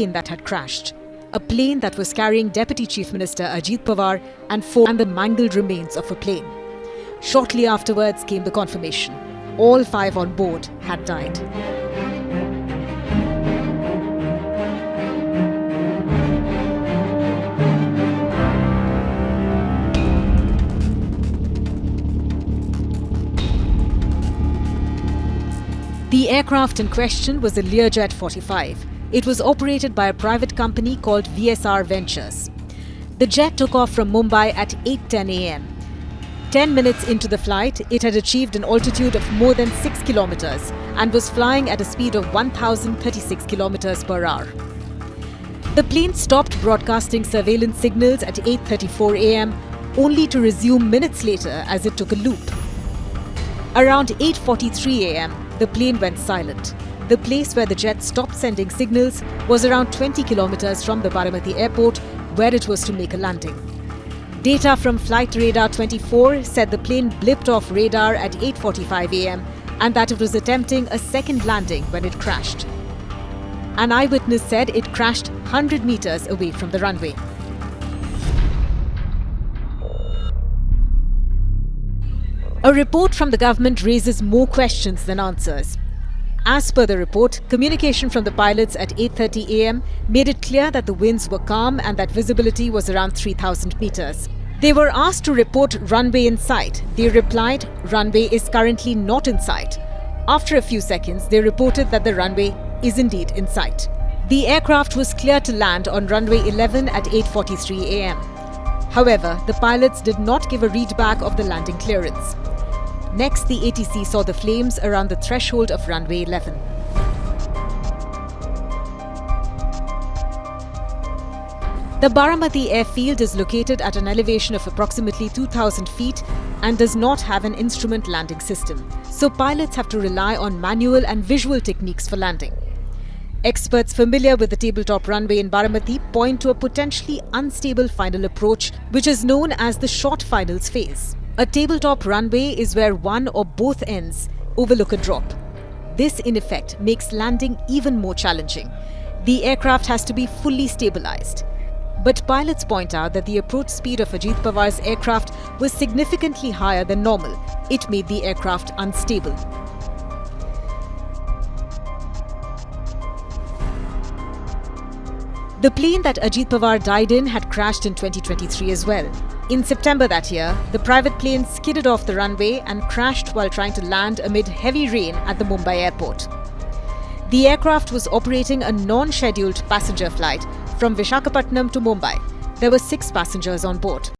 plane that had crashed. A plane that was carrying Deputy Chief Minister Ajit Pawar and the mangled remains of a plane. Shortly afterwards came the confirmation. All 5 on board had died. The aircraft in question was a Learjet 45. It was operated by a private company called VSR Ventures. The jet took off from Mumbai at 8:10 a.m. 10 minutes into the flight, it had achieved an altitude of more than 6 kilometers and was flying at a speed of 1,036 kilometers per hour. The plane stopped broadcasting surveillance signals at 8:34 a.m. only to resume minutes later as it took a loop. Around 8:43 a.m., the plane went silent. The place where the jet stopped sending signals was around 20 kilometers from the Baramati airport, where it was to make a landing. Data from Flight Radar 24 said the plane blipped off radar at 8:45 a.m. and that it was attempting a second landing when it crashed. An eyewitness said it crashed 100 meters away from the runway. A report from the government raises more questions than answers. As per the report, communication from the pilots at 8:30 a.m. made it clear that the winds were calm and that visibility was around 3,000 meters. They were asked to report runway in sight. They replied, runway is currently not in sight. After a few seconds, they reported that the runway is indeed in sight. The aircraft was clear to land on runway 11 at 8:43 a.m. However, the pilots did not give a readback of the landing clearance. Next, the ATC saw the flames around the threshold of runway 11. The Baramati airfield is located at an elevation of approximately 2,000 feet and does not have an instrument landing system, so pilots have to rely on manual and visual techniques for landing. Experts familiar with the tabletop runway in Baramati point to a potentially unstable final approach, which is known as the short finals phase. A tabletop runway is where one or both ends overlook a drop. This, in effect, makes landing even more challenging. The aircraft has to be fully stabilized. But pilots point out that the approach speed of Ajit Pawar's aircraft was significantly higher than normal. It made the aircraft unstable. The plane that Ajit Pawar died in had crashed in 2023 as well. In September that year, the private plane skidded off the runway and crashed while trying to land amid heavy rain at the Mumbai airport. The aircraft was operating a non-scheduled passenger flight from Visakhapatnam to Mumbai. There were 6 passengers on board.